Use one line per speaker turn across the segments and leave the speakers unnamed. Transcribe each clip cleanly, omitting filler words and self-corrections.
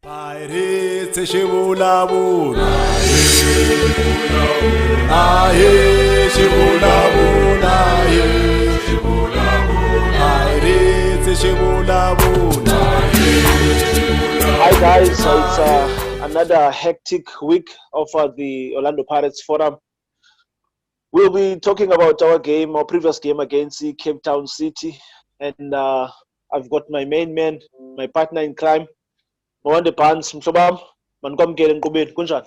Pirates shibulabula, aye shibulabula, Pirates shibulabula.
Hi guys, so it's another hectic week of the Orlando Pirates Forum. We'll be talking about our previous game against the Cape Town City, and I've got my main man, my partner in crime, Mwande Pants, Msobam, Mankomkele Nkubeni, kunjani?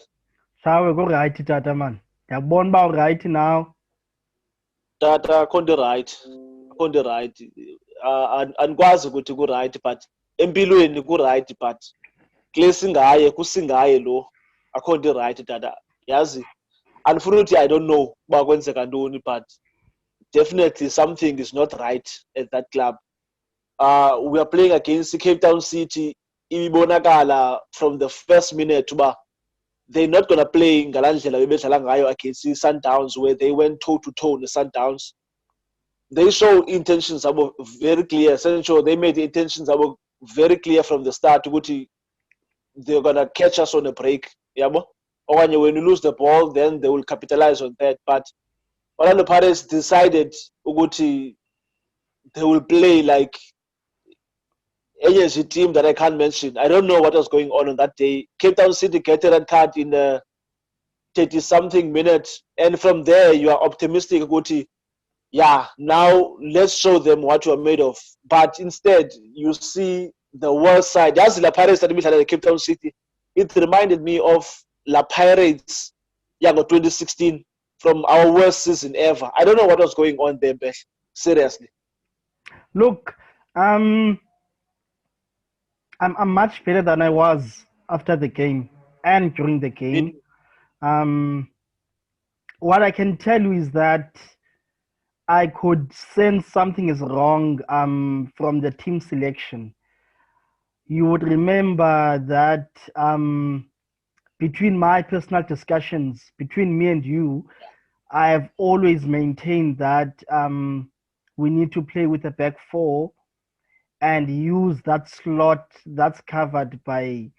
Sawe go right tata man. Yabona ba right now.
Tata konde right. Anikwazi ukuthi ku right but empilweni ku right but kulesingaye kusingaye lo akhonde right tata. Yazi unfortunately I don't know uba kwenzeka ntoni but definitely something is not right at that club. We are playing against Cape Town City. Ibonakala from the first minute uba they're not going to play ngalandlela bebedlala ngayo against Sundowns where they went toe to toe with Sundowns. They show intentions are very clear. Essentially, they made the intentions are very clear from the start. They're going to catch us on a break. Or when you lose the ball, then they will capitalize on that. But Orlando Pirates decided they will play like any team that I can't mention. I don't know what was going on that day. Cape Town City get a red card in the 30-something minutes. And from there, you are optimistic. Yeah, now let's show them what you are made of. But instead, you see the worst side. That's La Pirates that we had at Cape Town City. It reminded me of La Pirates, 2016, from our worst season ever. I don't know what was going on there, Beth. Seriously.
Look, I'm much better than I was after the game and during the game. What I can tell you is that I could sense something is wrong from the team selection. You would remember that between my personal discussions, between me and you, I have always maintained that we need to play with a back four and use that slot that's covered by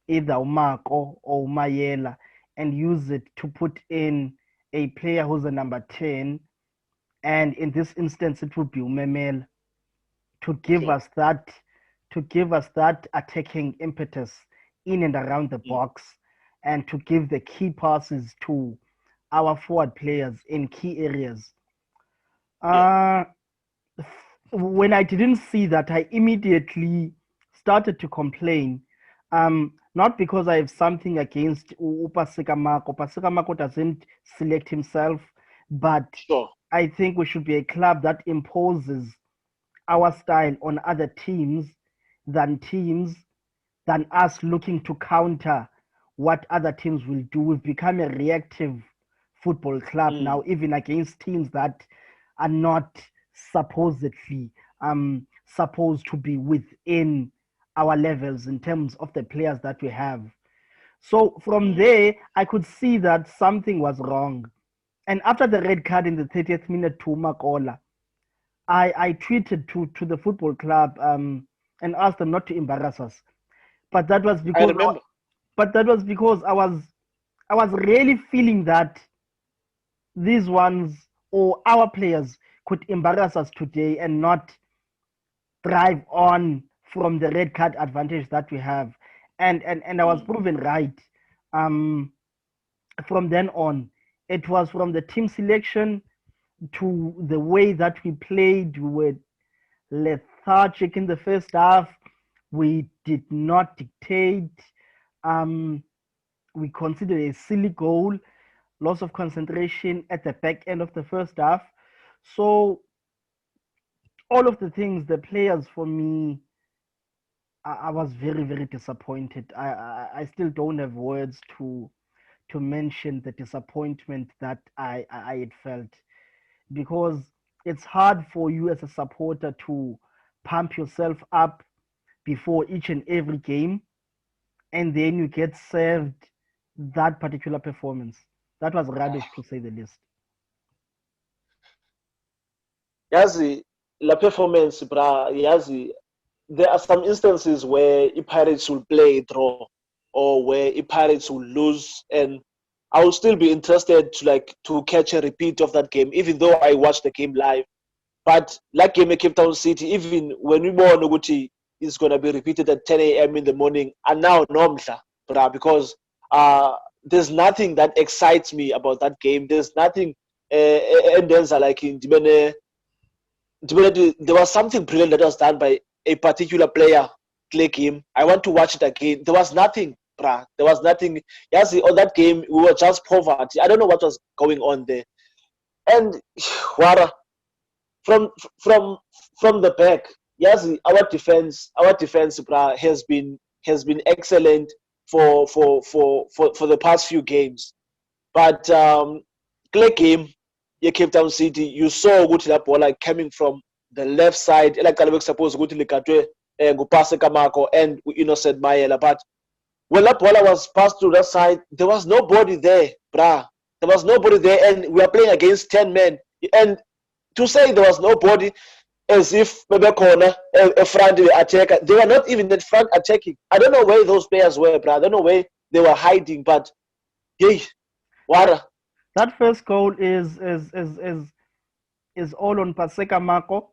either Umako or Umayela and use it to put in a player who's a number 10. And in this instance, it would be Umemela to give us that attacking impetus in and around the box, and to give the key passes to our forward players in key areas. When I didn't see that, I immediately started to complain. Not because I have something against Upasikamako. Upasikamako doesn't select himself, but
Sure.
I think we should be a club that imposes our style on other teams than us looking to counter what other teams will do. We've become a reactive football club now, even against teams that are not supposedly supposed to be within our levels in terms of the players that we have. So from there, I could see that something was wrong. And after the red card in the 30th minute to Makola, I tweeted to the football club and asked them not to embarrass us. But that was because I was really feeling that these ones or our players could embarrass us today and not thrive on from the red card advantage that we have. And I was proven right. From then on, it was from the team selection to the way that we played. We were lethargic in the first half. We did not dictate. We considered a silly goal, loss of concentration at the back end of the first half. So all of the things, the players, for me, I was very, very disappointed. I still don't have words to mention the disappointment that I had felt, because it's hard for you as a supporter to pump yourself up before each and every game, and then you get served that particular performance. That was rubbish, to say the least.
Yazi, la performance, bra, yazi, there are some instances where Pirates will play a draw or where Pirates will lose, and I will still be interested to catch a repeat of that game, even though I watched the game live. But like game at Cape Town City, even when we know Noguchi is going to be repeated at 10 a.m. in the morning, and now nomhla, because there's nothing that excites me about that game. There's nothing, and then like in there was something brilliant that was done by a particular player, click him. I want to watch it again. There was nothing, bruh. There was nothing. Yes, on that game, we were just poverty. I don't know what was going on there. And Wara, from the back, yes, our defense, bruh, has been excellent for the past few games. But click game, Cape Town City, you saw that ball coming from the left side, like I suppose go to Likatwe and go past Kamako and Innocent Mayela. But when that ball was passed to that side, there was nobody there, bruh. There was nobody there, and we are playing against 10 men. And to say there was nobody, as if maybe corner, a front attacker, they were not even in front attacking. I don't know where those players were, bruh. I don't know where they were hiding, but hey, what?
That first goal is all on Paseka Mako,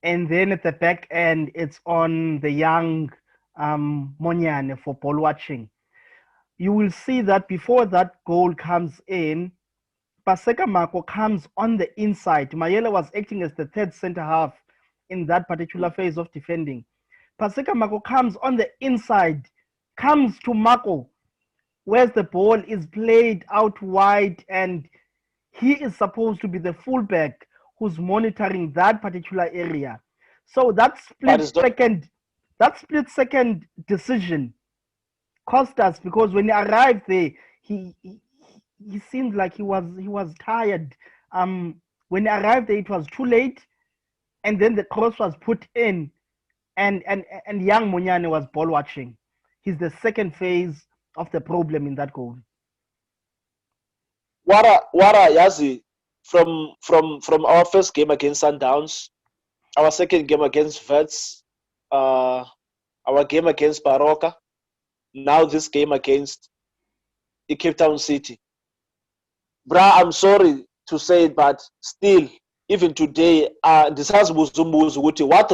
and then at the back end it's on the young Monyane for ball watching. You will see that before that goal comes in, Paseka Mako comes on the inside. Mayela was acting as the third center half in that particular phase of defending. Paseka Mako comes on the inside, comes to Mako, whereas the ball is played out wide, and he is supposed to be the fullback who's monitoring that particular area. So that split second decision cost us, because when he arrived there, he seemed like he was tired. When he arrived there, it was too late, and then the cross was put in, and young Monyane was ball watching. He's the second phase of the problem in that goal.
Wara Yazi, from our first game against Sundowns, our second game against Vets, our game against Baroka, now this game against the Cape Town City. Bruh, I'm sorry to say it, but still, even today, this has what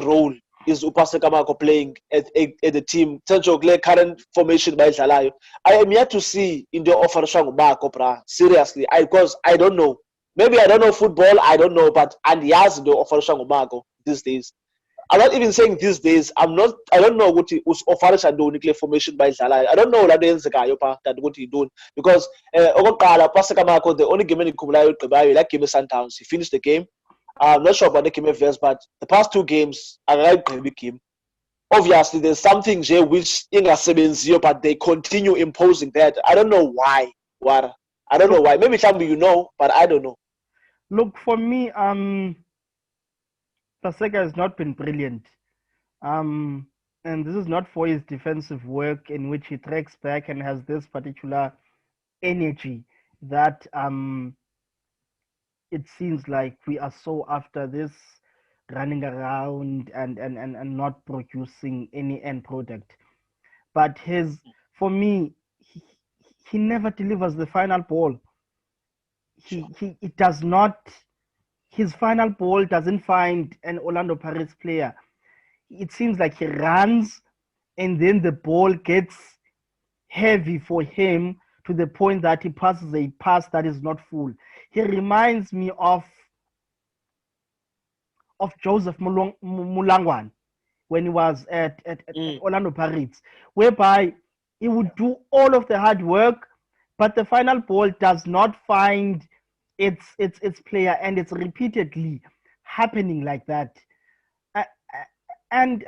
role is Upaseka Mako playing at the team? Current formation by Zalayo. I am yet to see in the offer Mako, bruh. Seriously, because I don't know. Maybe I don't know football, I don't know, but and he has the offer Mako these days. I'm not even saying these days. I don't know what he was offering do nuclear formation by Zalayo. I don't know what what he doing, because Upaseka Mako, the only game in Kublayo, like game Sundowns, he finished the game. I'm not sure about the game first, but the past two games, I like the game. Obviously, there's something here which in a 7-0, but they continue imposing that. I don't know why. I don't know why. Maybe something you know, but I don't know.
Look, for me, Paseka has not been brilliant. And this is not for his defensive work, in which he tracks back and has this particular energy that it seems like we are so after this, running around and not producing any end product. But for me, he never delivers the final ball. It does not. His final ball doesn't find an Orlando Pirates player. It seems like he runs, and then the ball gets heavy for him to the point that he passes a pass that is not full. He reminds me of Joseph Mulangwan when he was at Orlando Pirates, whereby he would do all of the hard work, but the final ball does not find its player, and it's repeatedly happening like that. And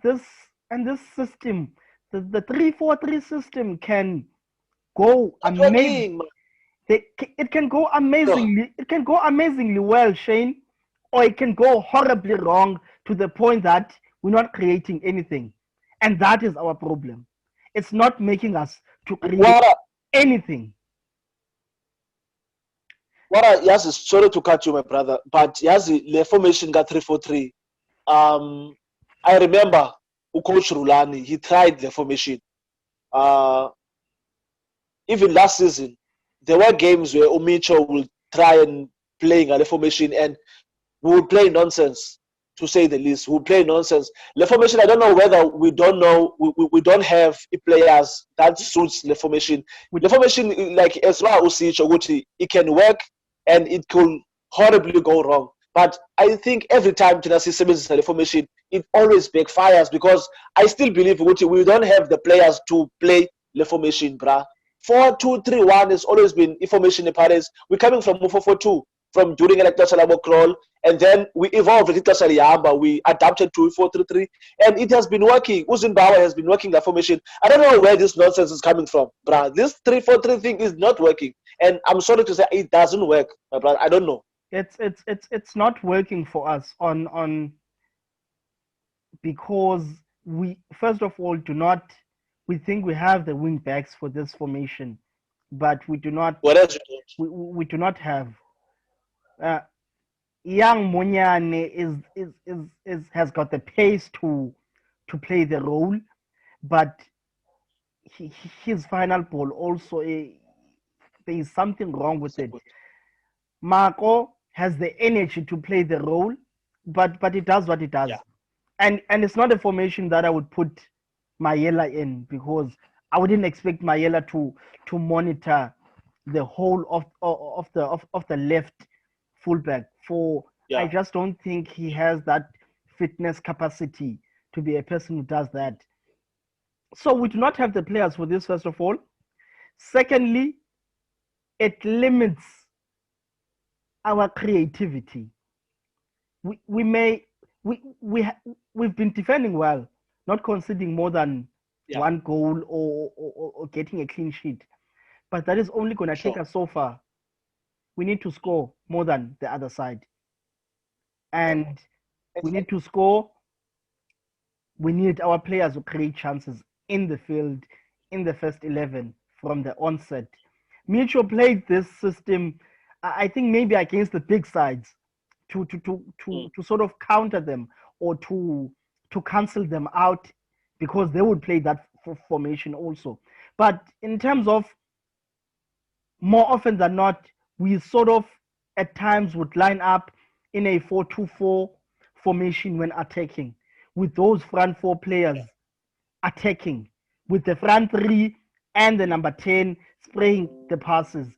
this system, the 3-4-3 system, can go amazing. It can go amazingly. It can go amazingly well, Shane, or it can go horribly wrong to the point that we're not creating anything, and that is our problem. It's not making us to create anything.
Yes, sorry to cut you, my brother, but yes, the formation got 3-4-3. I remember Coach Rulani, he tried the formation. Even last season, there were games where Umicho will try and play the formation, and we will play nonsense, to say the least. We will play nonsense. The formation, I don't know whether we don't have players that suits the formation. The formation, like as well, it can work and it could horribly go wrong. But I think every time Tennessee Simmons is the formation, it always backfires, because I still believe we don't have the players to play the formation, bruh. 4-2-3-1 has always been information in Paris. We're coming from 4-4-2 from during Electoral Salamo Crawl, and then we evolved with Electoral Yamba. We adapted to 4-3-3, and it has been working. Uzin Bauer has been working the formation. I don't know where this nonsense is coming from, bruh. This 3-4-3 thing is not working, and I'm sorry to say it doesn't work, my brother. I don't know.
It's not working for us on because we, first of all, we think we have the wing backs for this formation, but we do not.
What else?
We do not have. Young Monyane has got the pace to play the role, but his final ball also, there is something wrong with it. Marco has the energy to play the role, but it does what it does.
Yeah.
And it's not a formation that I would put Mayela in, because I wouldn't expect Mayela to monitor the whole of the left fullback. I just don't think he has that fitness capacity to be a person who does that. So we do not have the players for this, first of all. Secondly, it limits our creativity. We've been defending well, not conceding more than one goal or getting a clean sheet, but that is only going to take us so far. We need to score more than the other side, and we need to score. We need our players to create chances in the field, in the first 11 from the onset. Mitchell played this system, I think, maybe against the big sides to sort of counter them, or to cancel them out, because they would play that formation also. But in terms of, more often than not, we sort of at times would line up in a 4-2-4 formation when attacking, with those front four players attacking, with the front three and the number 10 spraying the passes,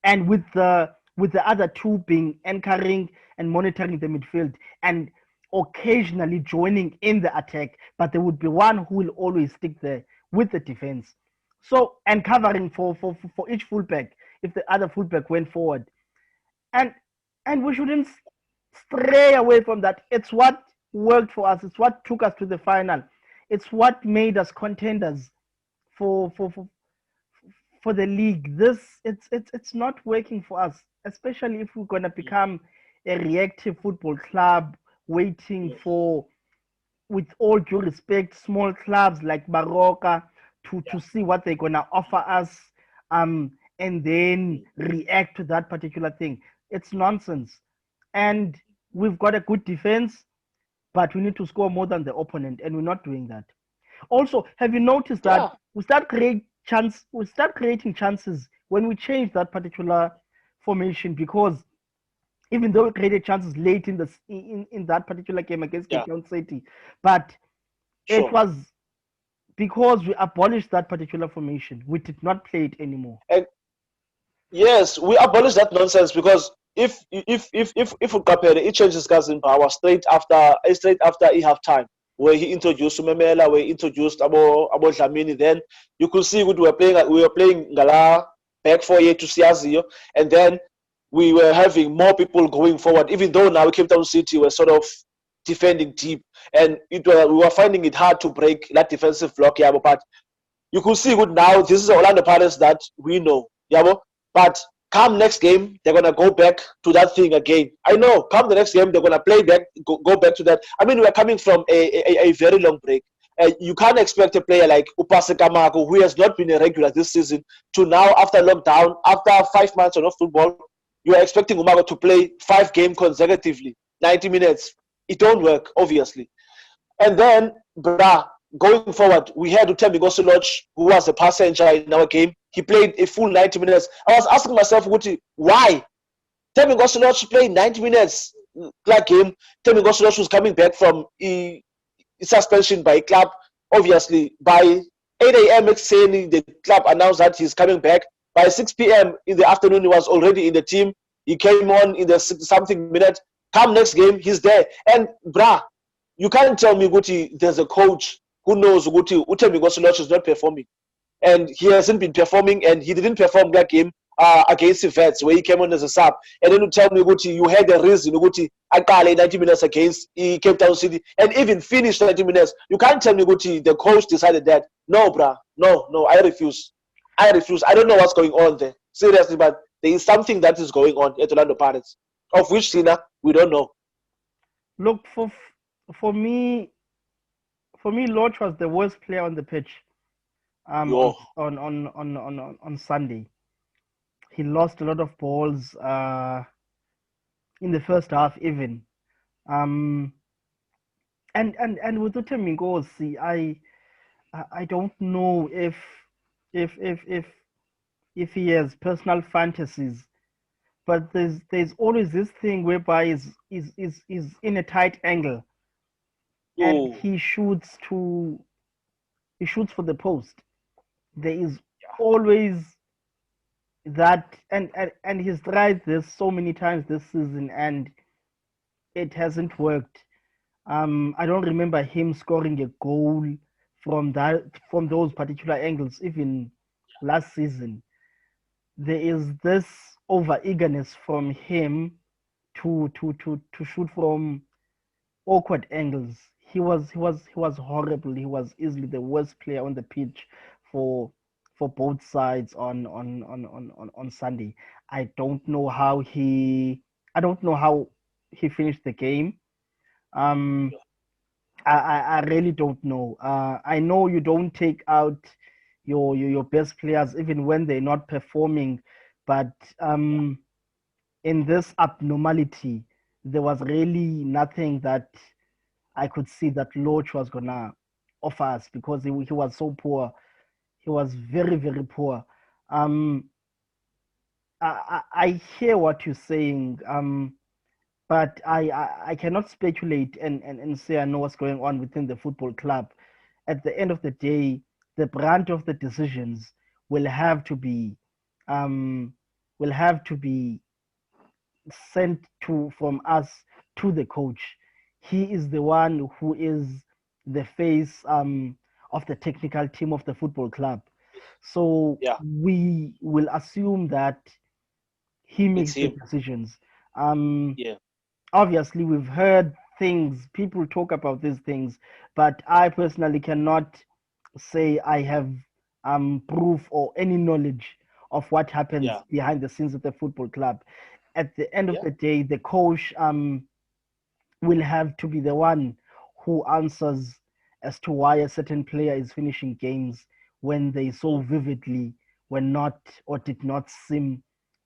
and with the other two being anchoring and monitoring the midfield, and occasionally joining in the attack, but there would be one who will always stick there with the defense. So, and covering for each fullback if the other fullback went forward. And we shouldn't stray away from that. It's what worked for us. It's what took us to the final. It's what made us contenders for the league. It's not working for us, especially if we're going to become a reactive football club, waiting for, with all due respect, small clubs like Baroka to see what they're going to offer us, and then react to that particular thing. It's nonsense. And we've got a good defense, but we need to score more than the opponent, and we're not doing that. Also, have you noticed that we start creating chances when we change that particular formation? Because even though we created chances late in that particular game against Cape Town City, but it was because we abolished that particular formation. We did not play it anymore.
And yes, we abolished that nonsense, because if we compare it changes Cousin Power straight after half time, where he introduced Sumemela, where he introduced Abo Dlamini, then you could see we were playing Ngala back 4-8 to Siazio, and then we were having more people going forward, even though now Cape Town City were sort of defending deep, and we were finding it hard to break that defensive block. But you could see good now, this is Orlando Pirates that we know. But come next game, they're going to go back to that thing again. I know, come the next game, they're going to play back, go back to that. I mean, we're coming from a very long break. You can't expect a player like Upase Kamako, who has not been a regular this season, to now, after lockdown, after 5 months of football, you are expecting Umago to play 5 games consecutively, 90 minutes. It don't work, obviously. And then, going forward, we had Uthembi Ngosi, who was a passenger in our game. He played a full 90 minutes. I was asking myself, why? Uthembi Ngosi played 90 minutes like game. Uthembi Ngosi was coming back from suspension by club. Obviously, by 8 a.m. the club announced that he's coming back. By 6 p.m. in the afternoon, he was already in the team. He came on in the something minute. Come next game, he's there. And you can't tell me Guti, there's a coach who knows Guti Uthembi Ngosi is not performing. And he hasn't been performing, and he didn't perform that game against the Vets, where he came on as a sub. And then you tell me Guti, you had a reason Guti Akale 90 minutes against Cape Town City and even finished 90 minutes. You can't tell me Guti, the coach decided that. No, no, I refuse. I don't know what's going on there. Seriously, but there is something that is going on at Orlando Pirates, of which Sina we don't know.
Look, for me, Lodge was the worst player on the pitch. On Sunday, he lost a lot of balls in the first half, even. And with Uthembi Ngosi, I don't know if he has personal fantasies, but there's always this thing whereby is in a tight angle, and he shoots for the post. There is always that, and he's tried this so many times this season, and it hasn't worked. I don't remember him scoring a goal from those particular angles, even last season. There is this over eagerness from him to shoot from awkward angles. He was horrible. He was easily the worst player on the pitch for both sides on Sunday. I don't know how he finished the game. I really don't know. I know you don't take out your best players even when they're not performing, but in this abnormality, there was really nothing that I could see that Loach was gonna offer us, because he was so poor. He was very, very poor. I hear what you're saying, but I cannot speculate and say I know what's going on within the football club. At the end of the day, the brunt of the decisions will have to be sent from us to the coach. He is the one who is the face of the technical team of the football club. So we will assume that he makes the decisions. Obviously, we've heard things, people talk about these things, but I personally cannot say I have proof or any knowledge of what happens behind the scenes of the football club. At the end of the day, the coach will have to be the one who answers as to why a certain player is finishing games when they so vividly were not or did not seem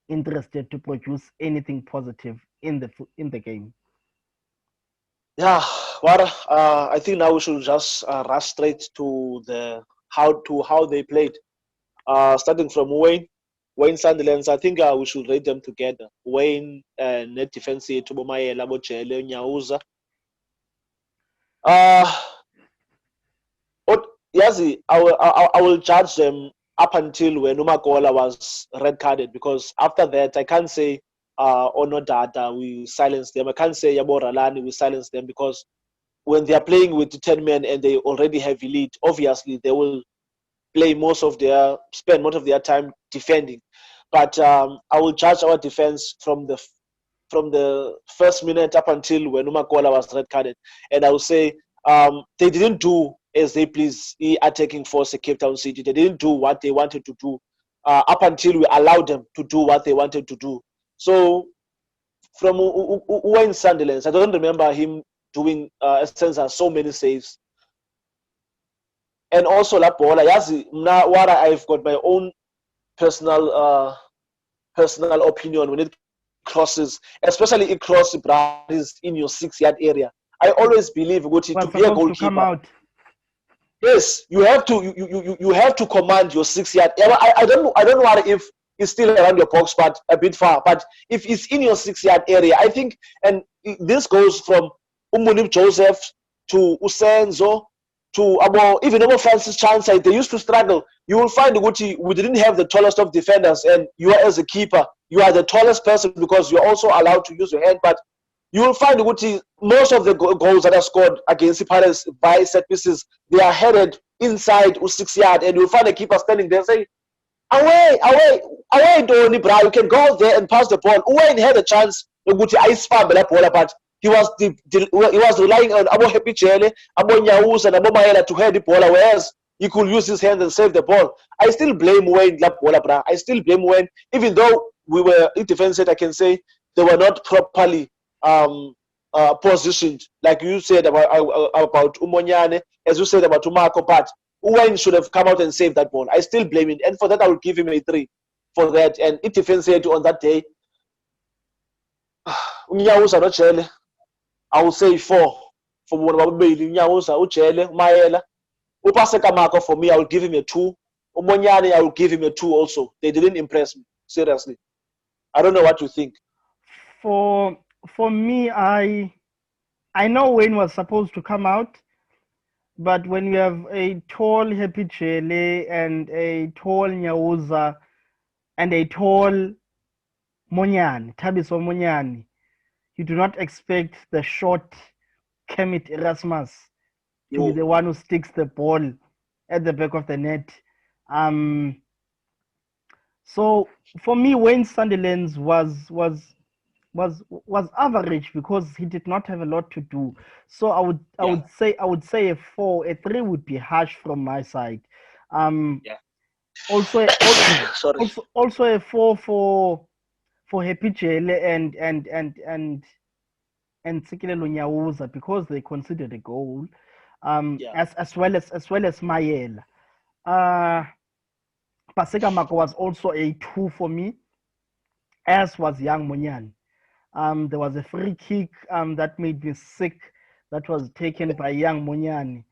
interested to produce anything positive in the game.
Yeah, I think now we should just rush straight to how they played. Starting from Wayne Sunderland, I think we should rate them together. Wayne net defense Tubomayela Bochele Nyauza. Yazi, I will judge them up until when Umakola was red carded, because after that I can't say Onodata we silence them. I can't say Yaboralani we silence them, because when they are playing with 10 men and they already have a lead, obviously they will spend most of their time defending. But I will judge our defense from the first minute up until when Umakola was red carded, and I will say they didn't do as they please attacking force at Cape Town City. They didn't do what they wanted to do up until we allowed them to do what they wanted to do. So from Wayne Sunderland, I don't remember him doing so many saves. And also La Bola, what I've got my own personal opinion when it crosses, especially it crosses in your 6-yard area. I always believe to be a goalkeeper.
To come out.
Yes, you have to you have to command your 6-yard. I don't know if it's still around your box, but a bit far. But if it's in your 6-yard area, I think, and this goes from Umunib Joseph to Usenzo to even Francis Chansay. They used to struggle. You will find we didn't have the tallest of defenders, and you are, as a keeper, you are the tallest person because you're also allowed to use your hand. But you will find most of the goals that are scored against the Pirates by set pieces, they are headed inside 6-yard, and you'll find a keeper standing there saying, away, Tony Bra, you can go there and pass the ball. Uwayne had a chance but he was relying on Abo Happy Chele, Abo Nyawus, and Abo Maela to head the ball, whereas he could use his hand and save the ball. I still blame Wayne Bra. I still blame Wayne, even though we were in defense, I can say they were not properly positioned, like you said about Umonyane, as you said about Umako, but Uwayne should have come out and saved that ball. I still blame him, and for that I will give him a 3 for that. And it defense on that day, I will say 4 for Unyawusa, Uchele, Maela. Upaseka for me, I will give him a 2. Umonyane, I will give him a 2 also. They didn't impress me, seriously. I don't know what you think.
For me, I know Wayne was supposed to come out, but when you have a tall Happy Chele and a tall Nyawuza and a tall Monyane, Tabiso Monyane, you do not expect the short Kermit Erasmus to be the one who sticks the ball at the back of the net. So for me, Wayne Sunderland's was average because he did not have a lot to do. So I would say a 4. A 3 would be harsh from my side. Also a 4 for Happy Chele and Tsikilelo Nyawuza because they considered a goal. As well as Mayela. Paseka Mako was also a 2 for me, as was Young Monyane. There was a free kick that made me sick that was taken by Young Monyane.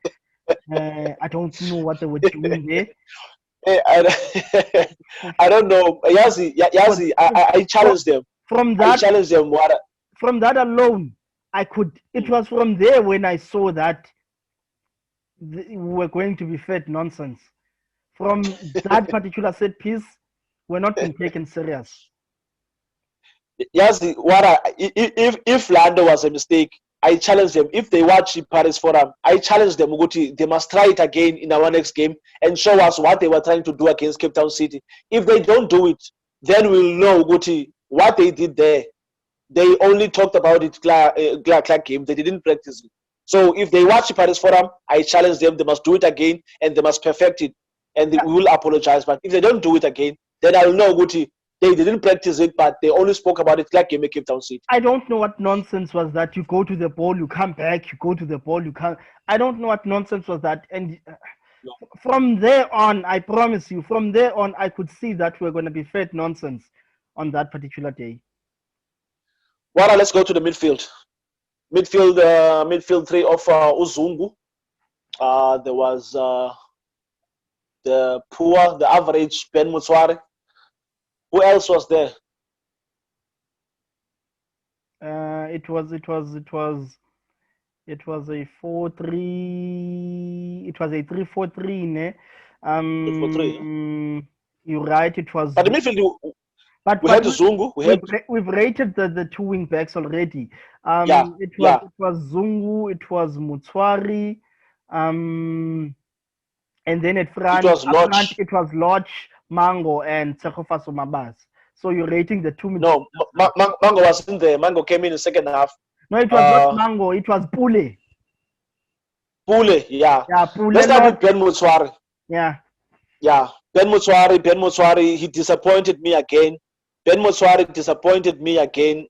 I don't know what they were doing there.
I don't know. Yazi, I challenged them. I challenged them.
From that alone, it was from there when I saw that we were going to be fed nonsense. From that particular set piece, we're not being taken serious.
Yes, if Lando was a mistake, I challenge them. If they watch PiratesForum, I challenge them. They must try it again in our next game and show us what they were trying to do against Cape Town City. If they don't do it, then we'll know what they did there. They only talked about it Clark game. They didn't practice it. So if they watch PiratesForum, I challenge them. They must do it again and they must perfect it. And we will apologize. But if they don't do it again, then I'll know they didn't practice it, but they only spoke about it like game at Cape Town City.
I don't know what nonsense was that. You go to the ball, you come back, you go to the ball, you come. I don't know what nonsense was that. And from there on, I promise you, from there on, I could see that we're going to be fed nonsense on that particular day.
Well, let's go to the midfield. Midfield 3 of Uzungu. There was the average Ben Mutswari. Who else was there?
It was a 4-3. It was a 3-4-3. Ne?
3-4-3.
You're right. It was.
But the midfield. We had Zungu.
We've rated the 2 wing backs already. It was Zungu. It was Mutswari. And then at front, it was Lodge, Mango, and Tsekofaso Mabas. So you're rating the 2 minutes.
No, Mango wasn't there. Mango came in the second half.
No, it was not Mango. It was Pule.
Pule, yeah.
Yeah, Pule.
Let's start with Ben Mutswari.
Yeah.
Yeah, Ben Mutswari, he disappointed me again. Ben Mutswari disappointed me again.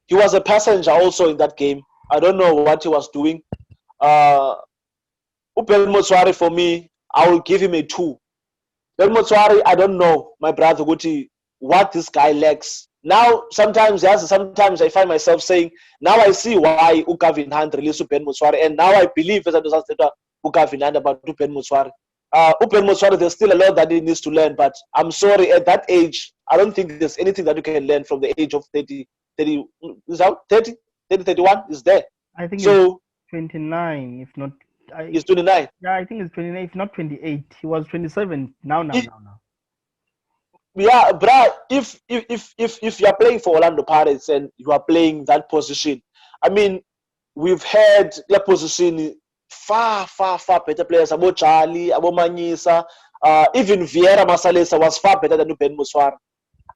He was a passenger also in that game. I don't know what he was doing. Ben Mutswari, for me, I will give him a 2. Ben Mutswari, I don't know, my brother Guti, what this guy lacks. Now, sometimes I find myself saying, now I see why Gavin Hunt released Ben Motswari, and now I believe as Gavin Hunt about Ben Motswari. Ben Motswari, there's still a lot that he needs to learn, but I'm sorry, at that age, I don't think there's anything that you can learn from the age of 30, is out 30, 31 is there.
I think
so.
It's 29, if not.
He's 29.
Yeah, I think it's 29, if not 28. He was 27 now.
Yeah, bruh, if you're playing for Orlando Pirates and you are playing that position, I mean, we've had that position far better players. Abo Charlie, Abo Manyisa, even Vieira Masalesa was far better than Ben Motswari.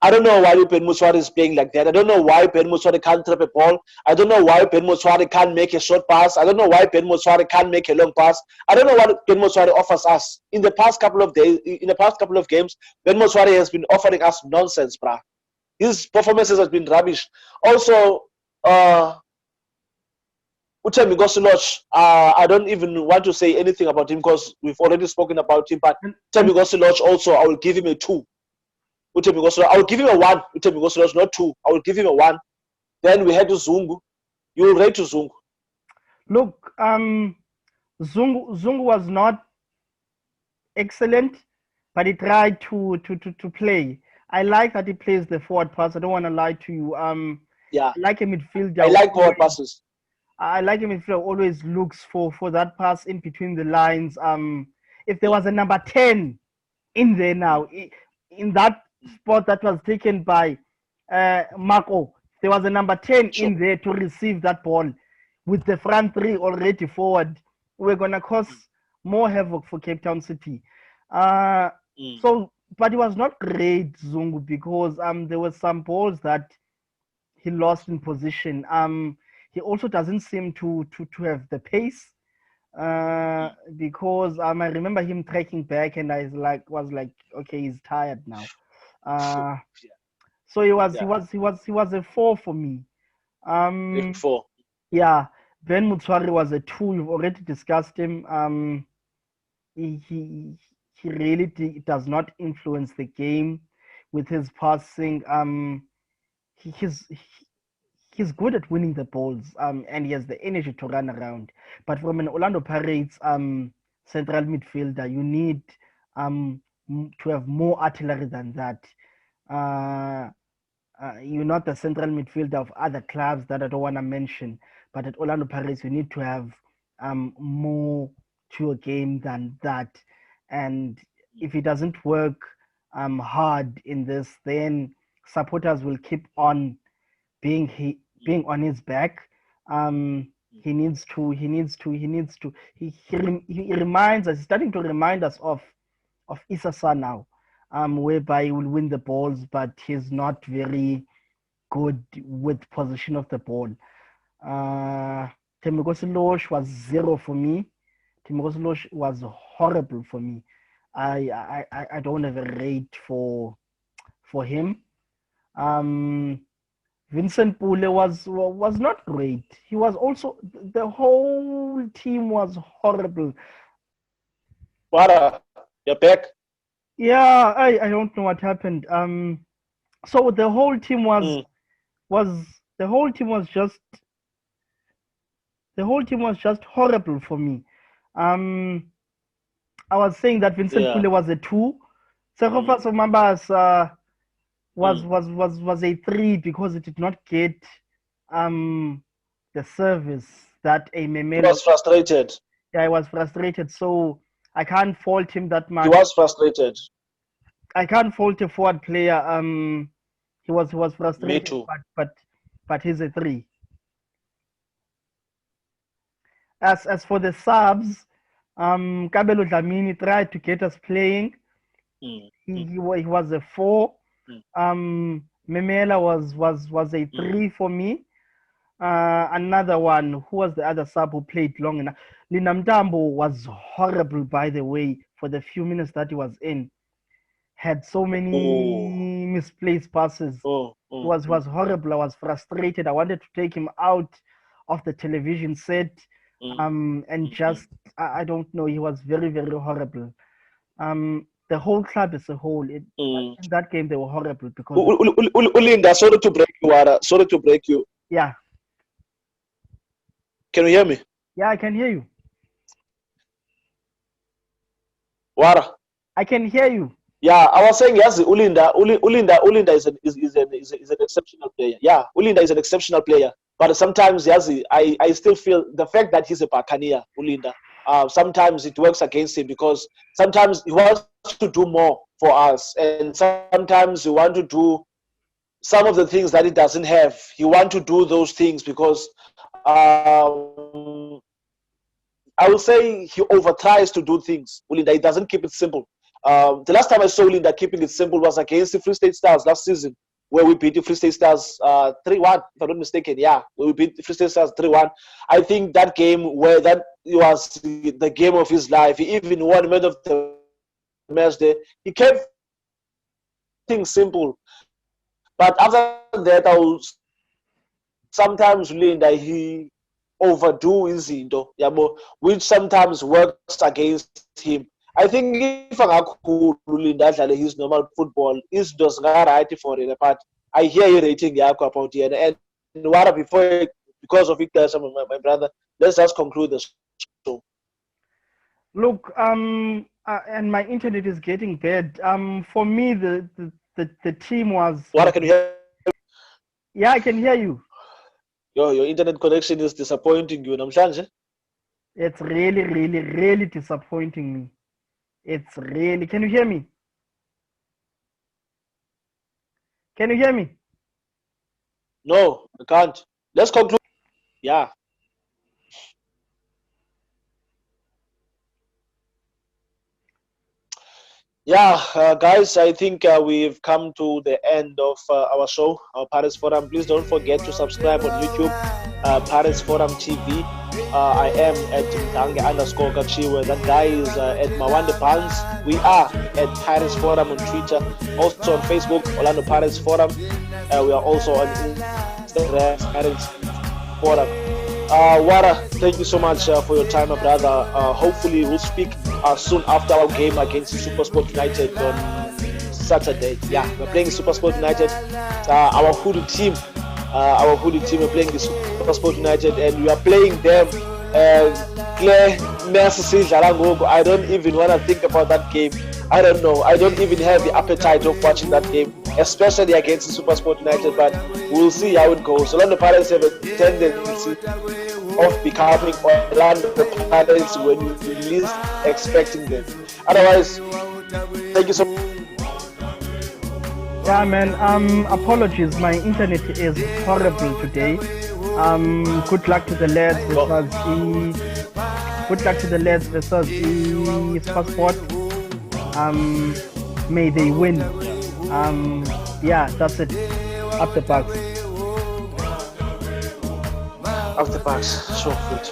I don't know why Ben Motswari is playing like that. I don't know why Ben Motswari can't trap a ball. I don't know why Ben Motswari can't make a short pass. I don't know why Ben Motswari can't make a long pass. I don't know what Ben Motswari offers us. In the past couple of days, in the past couple of games, Ben Motswari has been offering us nonsense, bruh. His performances has been rubbish. Also, Utemi Gosiloch, I don't even want to say anything about him because we've already spoken about him. But Utemi Gosiloch also, I will give him a 2. I will give him a 1. Not 2. I will give him a 1. Then we had to Zungu. You will rate to Zungu.
Look, Zungu was not excellent, but he tried to play. I like that he plays the forward pass. I don't want to lie to you.
Yeah.
I like a midfielder.
I like forward passes.
I like a midfielder always looks for that pass in between the lines. If there was a number 10 in there now, in that spot that was taken by Marco, there was a number 10 in there to receive that ball with the front three already forward. We're going to cause more havoc for Cape Town City. So, but it was not great, Zungu, because there were some balls that he lost in position. He also doesn't seem to have the pace. Because I remember him tracking back, and I was like, okay, he's tired now. So he was a 4 for me.
4.
Yeah, Ben Motswari was a 2. You've already discussed him. He really does not influence the game with his passing. He's good at winning the balls, and he has the energy to run around. But from an Orlando Pirates central midfielder, you need to have more artillery than that. You're not the central midfielder of other clubs that I don't want to mention, but at Orlando Pirates, you need to have more to your game than that. And if it doesn't work hard in this, then supporters will keep on being on his back. He reminds us, he's starting to remind us of Isasa now, whereby he will win the balls, but he's not very good with position of the ball. Temigosilosh was 0 for me. Temigosilosh was horrible for me. I don't have a rate for him. Vincent Pule was not great. He was also, the whole team was horrible.
What? You're back?
Yeah, I don't know what happened. So the whole team was just horrible for me. I was saying that Vincent Pule was a 2. Sekhofa Somambasa was a 3 because it did not get the service that a Memelo.
He was frustrated.
Yeah, I was frustrated. So I can't fault him that much.
He was frustrated.
I can't fault a forward player. He was frustrated.
Me too.
But he's a 3. As for the subs, Kabelo Dlamini tried to get us playing. He was a 4. Memela was a 3 for me. Another one, who was the other sub who played long enough? Linamtambo was horrible, by the way, for the few minutes that he was in. Had so many misplaced passes. Was horrible. I was frustrated. I wanted to take him out of the television set. And just, I don't know, he was very, very horrible. the whole club as a whole. In that game, they were horrible because.
Ulinda, sorry to break you, Wara. Sorry to break you.
Yeah.
Can you hear me?
Yeah, I can hear you.
Wara.
I can hear you.
Yeah, I was saying yes. Ulinda is an exceptional player. Yeah, Ulinda is an exceptional player. But sometimes, yes, I still feel the fact that he's a Buccaneer, Ulinda. Sometimes it works against him because sometimes he wants to do more for us, and sometimes he wants to do some of the things that he doesn't have. He wants to do those things because I would say he over tries to do things. Ulinda, he doesn't keep it simple. The last time I saw Ulinda keeping it simple was against the Free State Stars last season, where we beat the Free State Stars 3-1, if I'm not mistaken. Yeah, where we beat the Free State Stars 3-1. I think that game where that was the game of his life. He even won man of the match there. He kept things simple. But after that, I will sometimes Linda he overdo his which sometimes works against him. I think if Linda his normal football is does not right for it. But I hear you rating about it, and what before because of it, my brother. Let's just conclude this show.
Look, and my internet is getting bad. For me, the team was.
What can you hear?
Yeah, I can hear you.
Your internet connection is disappointing you, Namhlanje.
It's really, really, really disappointing me. It's really. Can you hear me? Can you hear me?
No, I can't. Let's conclude. Yeah. Yeah, guys, I think we've come to the end of our show, our Pirates Forum. Please don't forget to subscribe on YouTube, PiratesForum TV. I am at Mdange_Kachiwe. That guy is at Mawande Barnes. We are at Pirates Forum on Twitter, also on Facebook, Orlando Pirates Forum. We are also on Instagram, Pirates Forum. Wara, thank you so much for your time, my brother. Hopefully, we'll speak soon after our game against SuperSport United on Saturday. Yeah, we're playing SuperSport United. Our hoodie team, are playing the SuperSport United, and we are playing them. I don't even want to think about that game. I don't know. I don't even have the appetite of watching that game, especially against the SuperSport United. But we'll see how it goes. Orlando Pirates have a tendency of becoming Orlando Pirates when you least expecting them. Otherwise, thank you so much.
Yeah, man. Apologies. My internet is horrible today. Good luck to the lads versus SuperSport. May they win. Yeah, that's it. Up the Bucks.
Up the Bucks. So good.